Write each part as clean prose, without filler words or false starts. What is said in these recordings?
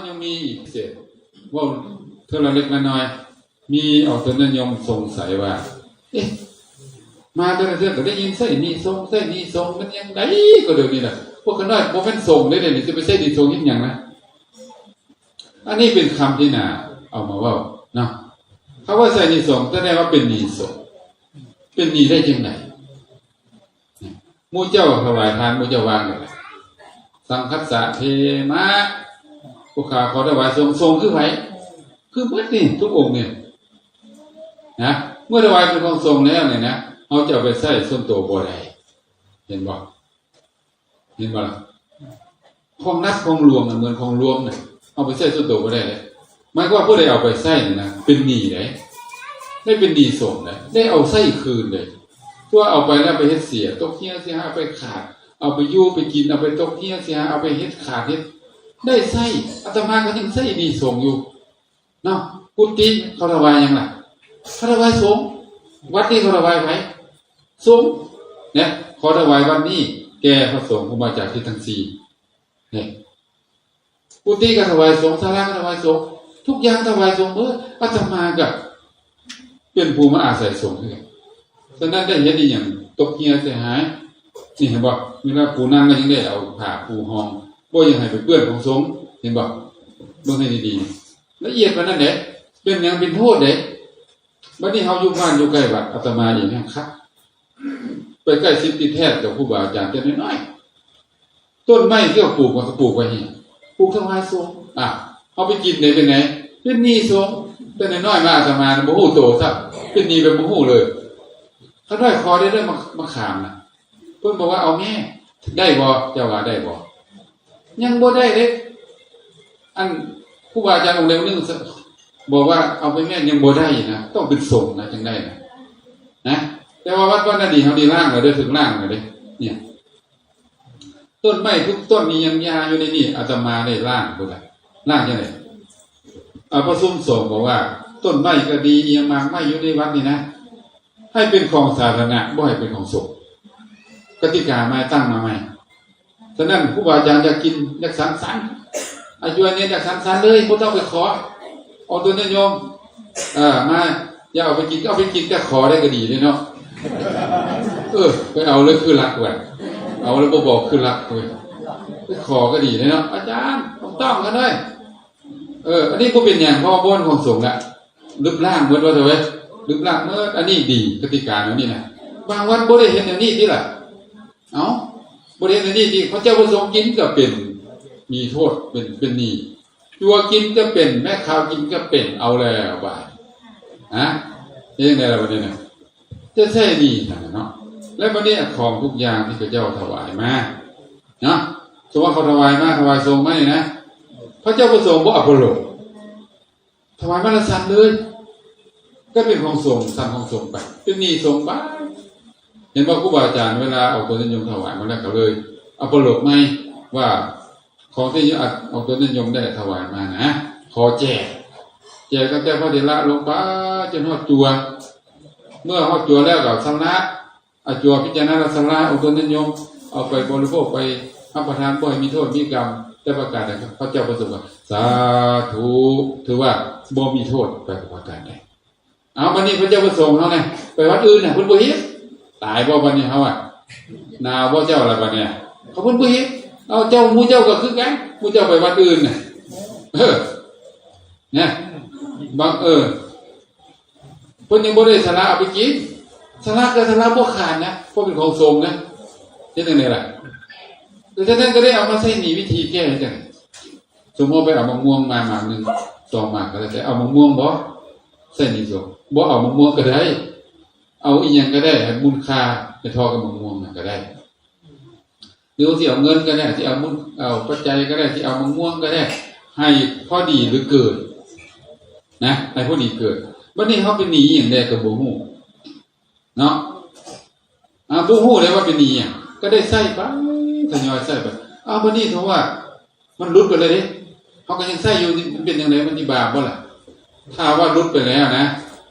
ยังมีอีกเศษว่าเท่าเล็กน้อยมีออกตัวนิยมสงสัยว่าเอ๊ะมาแต่ละเรื่องก็ได้ยินไส้นี่ทรงไส้นี่ทรงมันยังไงก็เดี๋ยวนี้แหละพวกขน้อยโมเป็นทรงได้เลยจะไปไส้นี่ทรงยิ่งอย่างนะอันนี้เป็นคำที่น่าเอามาว่าเนาะเขาว่าไส้นี่ทรงแสดงว่าเป็นนี่ทรงเป็นนี่ได้ยังไงมูเจ้าถวายทานมูเจ้าวางอะไรสังคัสสะเทมะผู้ขาขอถวายทรงคือไผคือเมื่อนี่ทุกองค์เนี่ยนะเมื่อถวายเป็นของทรงแล้วเนี่ยนะเขาจะเอาไปใส่ส้นโตบ่ได้เห็นบ่ของนักของรวมเหมือนของรวมเนี่ยเอาไปใส่ส้นโตบ่ได้เลยหมายความว่าผู้ใดเอาไปใส่เนี่ยนะเป็นหนี้เลยได้เป็นหนี้ส่งเลยได้เอาใส่คืนเลยตัวเอาไปแล้วไปเฮ็ดเสียตกเหี้ยเสียเอาไปขาดเอาไปยู่ไปกินเอาไปตกเหี้ยเสียเอาไปเฮ็ดขาดเฮ็ดได้ใส่อาตมาก็ยังใส่หนี้ส่งอยู่เนาะกุฏิเขาถวายยังล่ะเขาถวายสงฆ์วัดนี้เขาถวายไผสงฆ์เนี่ยขอถวายวันนี้แก่พระสงฆ์ผู้มาจากที่ทั้งสี่เนี่ยกุฏิก็ถวายสงฆ์ศาลาก็ถวายสงฆ์ทุกอย่างถวายสงฆ์อาตมาก็เป็นผู้มาอาศัยสงฆ์คือฉะนั้นได้เห็นอีหยังตกเหี้ยเสียหายนี่เห็นบ่เวลาผู้นั่งก็ยังได้เอาผ้าปูห้องบ่ยังให้ไปเปื้อนของสงฆ์เห็นบ่เบิ่งให้ดีๆละเอียดกว่านั้นเด้เป็นหยังเป็นโทษเด้บัดนี้เฮาอยู่บ้านอยู่ใกล้วัดอาตมาอีกแม่งคักไปใกล้ชิดติดแท้กับครูบาอาจารย์จังน้อยๆต้นไม้ที่เขาปลูกมันก็ปลูกไว้นี่ปลูกถวายสงฆ์เอาไปกินได้เป็นไงเป็นหนี้สงฆ์แต่น้อยๆมาอาตมาบ่ฮู้โตซะเป็นหนี้แบบบ่ฮู้เลยเขาน้อยคอได้มาขามนะเพิ่นบอกว่าเอาแม่ได้บ่เจ้าว่าได้บ่ยังบ่ได้เด้อันครูบาอาจารย์องค์ใดองค์หนึ่งบอกว่าเอาไปแม่ยังบ่ได้นะต้องเป็นสงฆ์นะจังได้นะแต่ว่าวัดนาดีเฮาดีล่างแล้วเด้อถึงล่างแล้วเด้เนี่ยต้นไม้ทุกต้นมียังยาอยู่ในนี่อาตมาได้ล่างบ่ได้ล่างจังได๋พระสุมสงฆ์บอกว่าต้นไม้ก็ดีอีหยังมากไม้อยู่ในวัดนี่นะให้เป็นของสาธารณะบ่ให้เป็นของสงฆ์กติกาใหม่ตั้งมาใหม่ฉะนั้นครูบาอาจารย์อยากกินอยากสังสรรค์อายุอันนี้อยากสังสรรค์เลยบ่ต้องไปขอเอาตัวนิยมมาอย่าเอาไปกินก็เอาไปกินแต่ขอได้ก็ดีเลยเนาะไปเอาเลยคือรักไว้เอาแล้วบ่บอกคือรักเว้ยไปขอก็ดีเลยเนาะอาจารย์ต้องกันด้วยอันนี้ก็เป็นอย่างพ่อบ้านของสงฆ์ละลึกล่างเหมือนว่าเถอะเว้ยลึกล่างเมื่ออันนี้ดีกติกาแล้วนี่นะบางวัดบ่ได้เห็นอย่างนี้ที่ล่ะบ่ได้เห็นอย่างนี้ที่พระเจ้าประสงค์กินก็เป็นมีโทษเป็นหนี้ตัวกินก็เป็นแม่ข้าวกินก็เป็นเอาแล้วบ่ายยังไงล่ะวันนี้นะจะใช่ดีเนาะแล้ววันนี้ของทุกอย่างที่พระเจ้าถวายมาเนาะสมมติว่าเขาถวายมาถวายทรงมาเนี่ยนะพระเจ้าประสงค์บ่อัปโลกถวายมาละสันเลยก็เป็นของทรงสันของทรงไปเป็นหนี้ทรงไปเห็นว่าครูบาอาจารย์เวลาเอาตัวนิยมถวายมาแล้วก็เลยอัปโลกไหมว่าของที่เอาตัวนิยมได้ถวายมานะขอแจกตั้งแต่พระเดชละลงไปจนฮอดจัวเมื่อฮอดจัวแล้วก็สังละจัวพิจารณาสังละเอาตัวนิยมเอาไปบริโภคไปรับประทานบ่ให้มีโทษมีกรรมแต่ประกาศนะครับพระเจ้าประสงค์ว่าสาธุถือว่าบ่มีโทษไปประกาศได้วันนี้พระเจ้าประสงค์เฮาเนี่ยไปวัดอื่นน่ะเพิ่นบ่เฮ็ดตายบ่บัดนี้เฮานาบ่เจ้าอะไรบัดเนี่ยเขาเพิ่นบ่เฮ็ดเอาเจ้าหมู่เจ้าก็คือกันหมู่เจ้าไปวัดอื่นน่ะเนี่ยบางเพิ่นยังบ่ได้สละเอาไปกินสละก็สละบ่ขาดนะเพราะเป็นของสงฆ์นะเฮ็ดจังได๋ล่ะแต่ฉะนั้นก็ได้เอามาใช้วิธีแก้จังสมมุติไปเอามะม่วงมาหมากนึง2หมากก็ได้แต่เอามะม่วงบ่ใส่นี่สงบ่เอามะม่วงก็ได้เอาอีหยังก็ได้ให้มูลค่าไปทอกับมะม่วงก็ได้หรือสิเอาเงินก็ได้สิเอาปัจจัยก็ได้สิเอามะม่วงก็ได้ให้พอดีหรือเกิดนะให้พอดีเกิดบัดนี้เฮาเป็นหนี้หยังได้ก็บ่ฮู้เนาะบ่ฮู้เลยว่าเป็นหนี้หยังก็ได้ใช้ไปทยอยใช้ไปบัดนี้เพราะว่ามันหลุดไปเลยเด้เฮาก็ยังใช้อยู่มันเป็นจังได๋มันสิบาปบ่ล่ะถ้าว่าหลุดไปแล้วนะ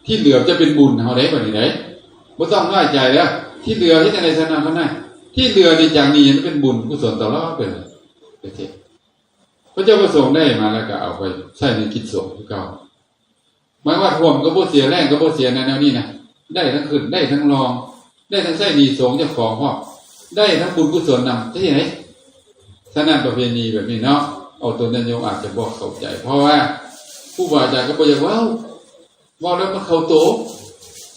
ที่เหลือจะเป็นบุญเฮาได้บัดนี้ได้บ่ต้องน้อยใจเด้อที่เหลือเฮ็ดจังได๋ซะนะเพิ่นน่ะที่เหลือนี่จากนี้มันเป็นบุญกุศลตลอดไปเลยไปเทศพ ระเจ้าประสงค์ได้มาแล้วก็เอาไปใช้ในกิจสงฆ์คือเก่าหมายว่าท่วมก็บ่เสียแรงก็บ่เสียในแนวนี้นะได้ทั้งขึ้นได้ทั้งรองได้ทั้งใช้ดีสงฆ์เจ้าของพร้อมได้ทั้งบุญกุศลนำที่ไหนฉะนั้นประเพณีแบบนี้เนาะเอาตัวนั้นโยมอาจจะบ่เข้าใจเพราะว่าผู้บาอาจารย์ก็บ่อยากว้าวแล้วมันเข้าโต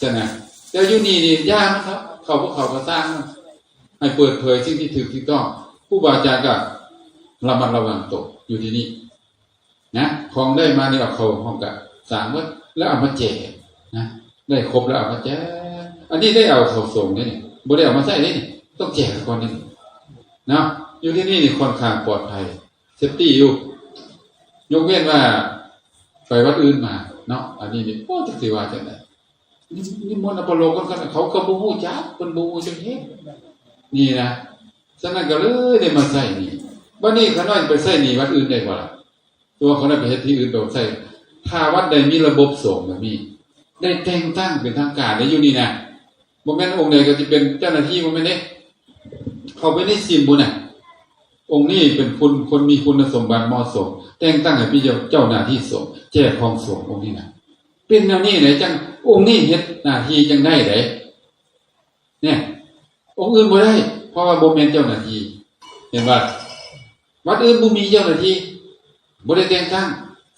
จังไงแต่อยู่นี่ยากนะครับเขาพวกเขาก็สร้างให้เปิดเผยสิ่งที่ถูกที่ต้องผู้บาอาจารย์ก็ระมัดระวังตกอยู่ที่นี่นะของได้มานี่เอาเข้าห้องกับสร้างไว้แล้วเอามาแจกนะได้ครบแล้วเอามาแจกอันนี้ได้เอาเข้าส่งนี่บ่ได้เอามาใส่นี่ต้องแจกก่อนนี่นะอยู่ที่นี่ค่อนข้างปลอดภัยเซฟตี้อยู่ยกเว้นว่าไปวัดอื่นมาเนาะอันนี้นี่โอ้จักสิว่าจังได๋นี่มนต์อปโลกันเขาก็บ่ฮู้จักเพิ่นบ่ฮู้จักเฮ็ดนี่นะฉะนั้นก็เลยได้มาใส่นี่บัดนี้เขาน้อยไปใส่นี่วัดอื่นได้บ่ล่ะตัวเขาได้ไปเฮ็ดที่อื่นโดนใส่ถ้าวัดใดมีระบบสงฆ์แบบนี้ได้แต่งตั้งเป็นทางการได้อยู่นี่นะบ่แม่นองค์ใดก็สิเป็นเจ้าหน้าที่บ่แม่นเด้เขาไปในซิมบุน่ะองค์นี้เป็นคนมีคุณสมบัติเหมาะสมแต่งตั้งให้เป็นเจ้าหน้าที่สงฆ์แจกของสงฆ์องค์นี้นะเป็นแนวนี้ไหนจังองค์นี้เฮ็ดหน้าที่จังได้ไดเนี่ยองค์อื่นบ่ได้เพราะว่าบ่แม่นเจ้าหน้าที่เห็นบ่วัดอื่นบ่มีเจ้าหน้าที่บ่ได้แต่งตั้ง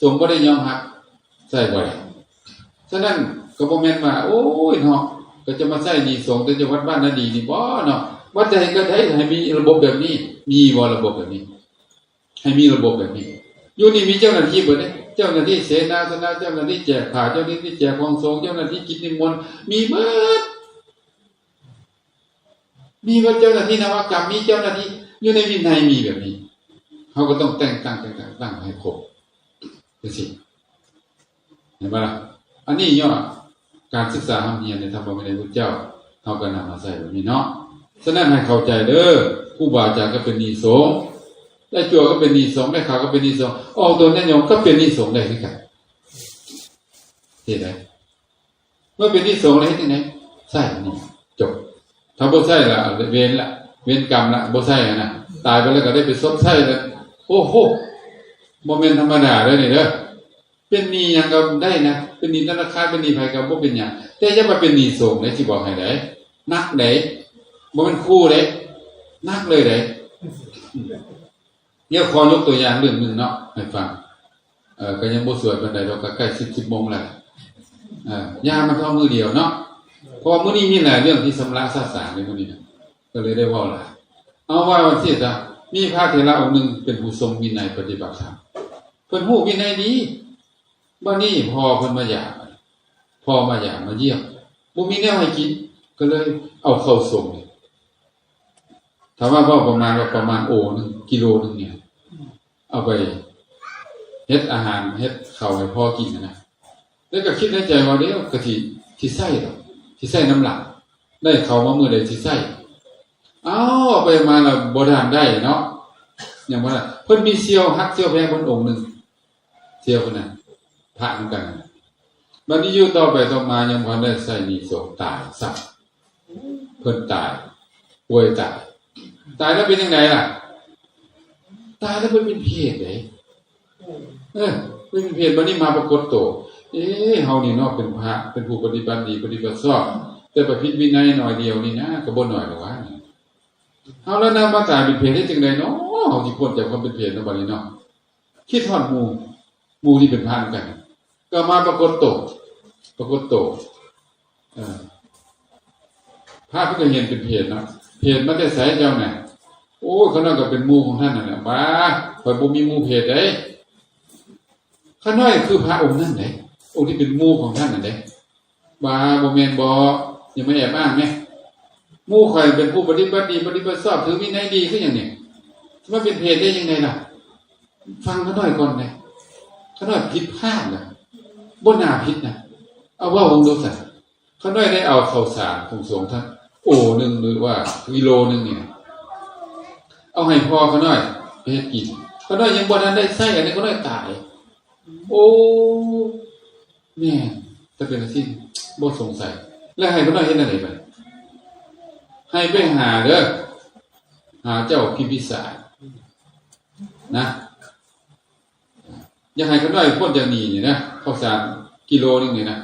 สงฆ์บ่ได้ยอมรับใช่บ่ได้ฉะนั้นก็บ่แม่นว่าโอ้ยเนาะก็จะมาใส่ดีสงฆ์แต่จะวัดบ้านน่ะดีนี่บ่เนาะวัดใดก็ได้ให้มีระบบแบบนี้มีบ่ระบบแบบนี้ให้มีระบบแบบนี้อยู่นี่มีเจ้าหน้าที่เบิดเด้เจ้าหน้าที่เสนาสนะเจ้าหน้าที่แจกผ้าเจ้าหน้าที่แจกของสงฆ์เจ้าหน้าที่กิจนิมนต์มีเบิดมีว่าเจ้าหน้าที่นวกรรมมีเจ้าหน้าที่อยู่ในวินัยมีแบบนี้เขาก็ต้องแต่งตั้งให้ครบจังซี่เห็นบ่ล่ะอันนี้ย่อการศึกษาธรรมเนียมในธรรมวินัยพุทธเจ้าเฮาก็นำมาใช้แบบนี้เนาะฉะนั้นให้เข้าใจเด้อผู้บาอาจารย์ก็เป็นนิสงฆ์ได้จั่วก็เป็นนิสงฆ์ได้ข่าวก็เป็นนิสงฆ์ออกตัวแน่ยมก็เป็นนิสงฆ์ได้คือกันเห็นไหมเมื่อเป็นนิสงฆ์แล้วเฮ็ดจังได๋ใช่นี่จบถ้าบ่ใช่ล่ะเวรกรรมละบ่ใช่นะตายไปแล้วก็ได้ไปซบใช่แล้วโอ้โหบ่แม่นธรรมดาเด้อนี่เด้อเป็นหนี้หยังก็ได้นะเป็นหนี้ธนาคารเป็นหนี้ไผก็บ่เป็นหยังแต่อย่ามาเป็นหนี้สงฆ์ได้สิบอกให้ได้นักได้บ่แม่นคู่เด้นักเลยเด้เดี๋ยวขอยกตัวอย่างเรื่องนึงเนาะให้ฟังก็ยังบ่สวยปานใดดอกก็ใกล้10 โมงแล้วยามันเท่ามือเดียวเนาะเพราะว่ามื้อนี้มีหลายเรื่องที่สำลักซะสางในมื้อนี้ก็เลยได้เว้าหลายเอาว่าวันที่ซะมีพระเถระองค์นึงเป็นผู้ทรงวินัยปฏิบัติธรรมเพิ่นฮู้วินัยดีบัดนี้พอเพิ่นมาหยามพอมาหยามมาเยี่ยมบ่มีแนวให้กินก็เลยเอาเข้าส่งถ้าว่าประมาณโอนึงกิโลนึงเนี่ยเอาไปเฮ็ดอาหารเฮ็ดข้าวให้พ่อกินนะแล้วก็คิดในใจว่าเดี๋ยวก็สิใส่ดอกสิใส่น้ำหลักได้เข้ามามื้อใดสิใส่เอาไปมาแล้วบ่ทานได้เนาะอย่างว่าเพิ่นมีเสี่ยวฮักเสี่ยวแพงเพิ่นองค์นึงเสี่ยวเพิ่นน่ะพระเหมือนกันบัดนี้อยู่ต่อไปต่อมายังบ่ได้ใส่นี่สงตายซับเพิ่นตายป่วยตายแล้วเป็นจังไดล่ะตายแล้วเพิ่นเป็นเพศเด้เป็นเพศบัดนี้มาปรากฏตัวเฮานี่เนาะเป็นพระเป็นผู้ปฏิบัติดีปฏิบัติชอบแต่ประพฤติวินัยหน่อยเดียวนี่นะก็บ่น้อยหรอกวะเฮาแล้วนำมาตายเป็นเพศได้จังไดเนาะเฮาสิพ้นจากความเป็นเพศเนาะบัดนี้เนาะคิดฮอดหมู่ที่เป็นพระกันก็มาปรากฏตัวพระเพิ่นก็เห็นเป็นเพศเนาะเพศมันได้ใส่เจ้าน่ะโอ้เขานั่นก็เป็นหมู่ของท่านนั่นแหละบ้าข่อยบ่มีหมู่เพศเด้ข้าน้อยคือพระองค์นั่นเด้องค์ที่เป็นหมู่ของท่านนั่นเด้บ้าบ่แม่นบ่อย่ามาแอบอ้างแม่หมู่ข่อยเป็นผู้ปฏิบัติดีปฏิบัติชอบถือวินัยดีคือหยังนี่มันเป็นเพศได้ยังไงล่ะฟังข้าน้อยก่อนเด้ข้าน้อยผิดพลาดน่ะบ่น่าผิดน่ะเอาว่าองค์ดูซะข้าน้อยได้เอาข้าวสารของสงฆ์ท่านโอ้นึงหรือว่ากิโลนึงเนี่ยเอาให้พ่อเขาหน่อยไปเฮ็ดกินเขาหน่อยยังบ่ทันได้ใช้อันนี้เขาหน่อยตายโอ้แม่ถ้าเป็นจังซี่บ่สงสัยแล้วให้เขาหน่อยเฮ็ดอันใดบัดให้ไปหาเด้อหาเจ้าพิมพิสารนะ ยังให้เขาน้อยพ้นจากนี้นี่นะข้าวสารกิโลนึงนี่นะ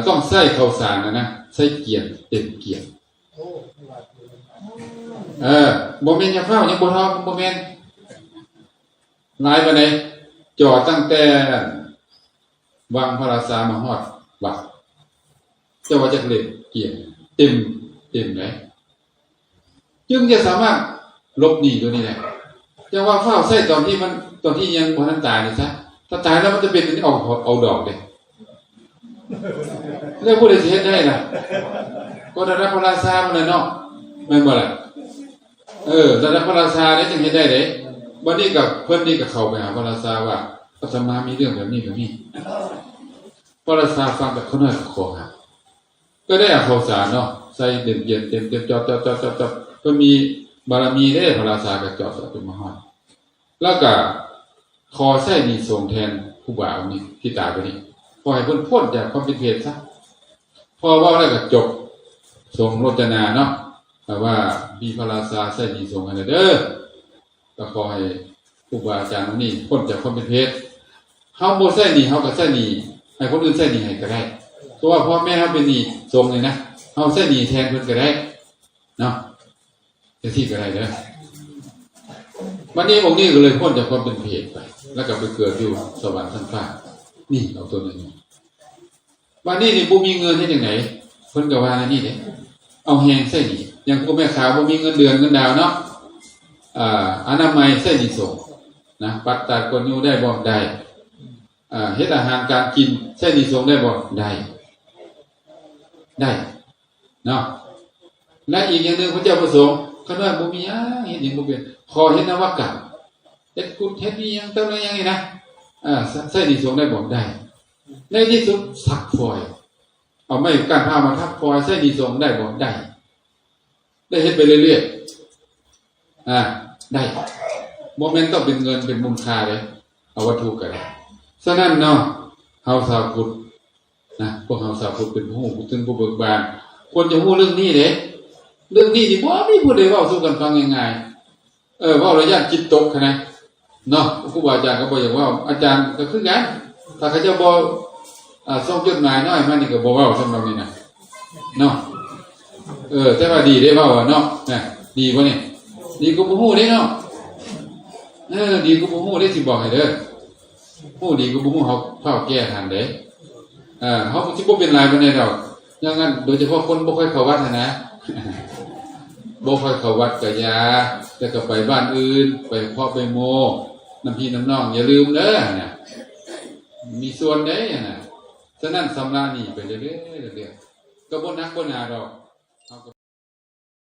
ต้องใส่ข้าวสารนะใส่เกียร์เต็มเกียร์บ่แม่นอย่าเฝ้ายังบ่ท้อบ่แม่นหลายปานใดจอดตั้งแต่วังพระราชามาฮอดวัดเจ้าว่าจักเล็ดเกียร์เต็มไหนจึงจะสามารถลบหนีตัวนี้ได้จะว่าเฝ้าใส่ตอนที่ยังบ่ทันตายนี่ซะถ้าตายแล้วมันจะเป็นเอาดอกเด้แล้วผู้ใดสิเฮ็ดได้ล่ะก็ระดับพระราชามันน่ะเนาะแม่นบ่ล่ะระดับพระราชาได้จึงเฮ็ดได้เด้บัดนี้ก็เพิ่นนี่ก็เข้าไปหาพระราชาว่าอาตมามีเรื่องแบบนี้พระราชาฟังแต่เขาน้อยก็ขอหาก็ได้เอาข้าวสารเนาะใส่เต็มเย็นเต็มจอดก็มีบารมีได้พระราชาก็จอดเป็นมหาแล้วก็ขอใส่นี่ส่งแทนผู้บ่าวนี่ที่ตายไปนี่ขอให้เพิ่นพ้นจากความเป็นเพศซะพอว่าแล้วก็จบส่งรจนาเนาะแต่ว่ามีพระราชาใส่นี่ส่งให้เด้อก็ขอให้ผู้บ่าวอาจารย์นี่พ้นจากความเป็นเพศเฮาบ่ใส่นี่เฮาก็ใส่นี่ให้คนอื่นใส่นี่ให้ก็ได้เพราะว่าพ่อแม่เฮาเป็นนี่ส่งเลยนะเฮาใส่นี่แทนเพิ่นก็ได้เนาะจะที่ก็ได้เด้อวันนี้องค์นี้ก็เลยพ้นจากความเป็นเพศไปแล้วก็ไปเกิดอยู่สวรรค์ชั้นฟ้านี่เอาตัวนึงวันนี้นี่บ่มีเงินเฮ็ดจังได๋เพิ่นก็ว่านี่เด้เอาแฮงใส่นี่อย่างพวกแม่ขาวบ่มีเงินเดือนเงินดาวเนาะอนามัยใส่นี่ส่งนะปัดตัดกดนิ้วได้บ่ได้เฮ็ดอาหารการกินใส่นี่ส่งได้บ่ได้เนาะและอีกอย่างนึงพระเจ้าประสงค์ขน้อยบ่มีหยังเฮ็ดหยังบ่เป็นขอเฮ็ดนวกรรมเฮ็ดกุศลเฮ็ดมีหยังตำอะไรหยังนี่นะใส่นี่ส่งได้บ่ได้ในที่สุดสักฟอยเอาไม้ก้านผ้ามาทับฟอยใส่นี่ส่งได้บ่ได้เฮ็ดไปเรื่อยๆได้บ่แม่นต้องเป็นเงินเป็นมูลค่าเด้เอาวัตถุก็ได้ฉะนั้นเนาะเฮาชาวพุทธนะพวกเฮาชาวพุทธเป็นผู้ถึงผู้เบิกบานควรจะรู้เรื่องนี้เด้เรื่องนี้นี่บ่มีผู้ใดเว้าสู่กันฟังง่ายๆเว้าระยะจิตตกคั่นนะเนาะครูบาอาจารย์ก็บ่อยากเว้าอาจารย์ก็คือกันถ้าเขาจะบ่ส่งจดหมายน้อยมานี่ก็บ่เว้าสำหรับนี่นะเนาะแต่ว่าดีได้เว้าเนาะนะดีบ่นี่ดีก็บ่ฮู้เด้เนาะดีก็บ่ฮู้ได้สิบอกให้เด้อฮู้ดีก็บ่ฮู้เฮาเฝ้าแก้ทันเด้เฮาสิบ่เป็นไรปานใดดอกอย่างนั้นโดยเฉพาะคนบ่ค่อยเข้าวัดนะบ่ค่อยเข้าวัดก็อย่าแต่ก็ไปบ้านอื่นไปพ่อไปโมน้ำพี่น้ำน้องอย่าลืมเด้อน่ะมีส่วนเด้น่ะฉะนั้นสำราญนี่ไปเรื่อยๆก็บ่นักบ่หนาดอก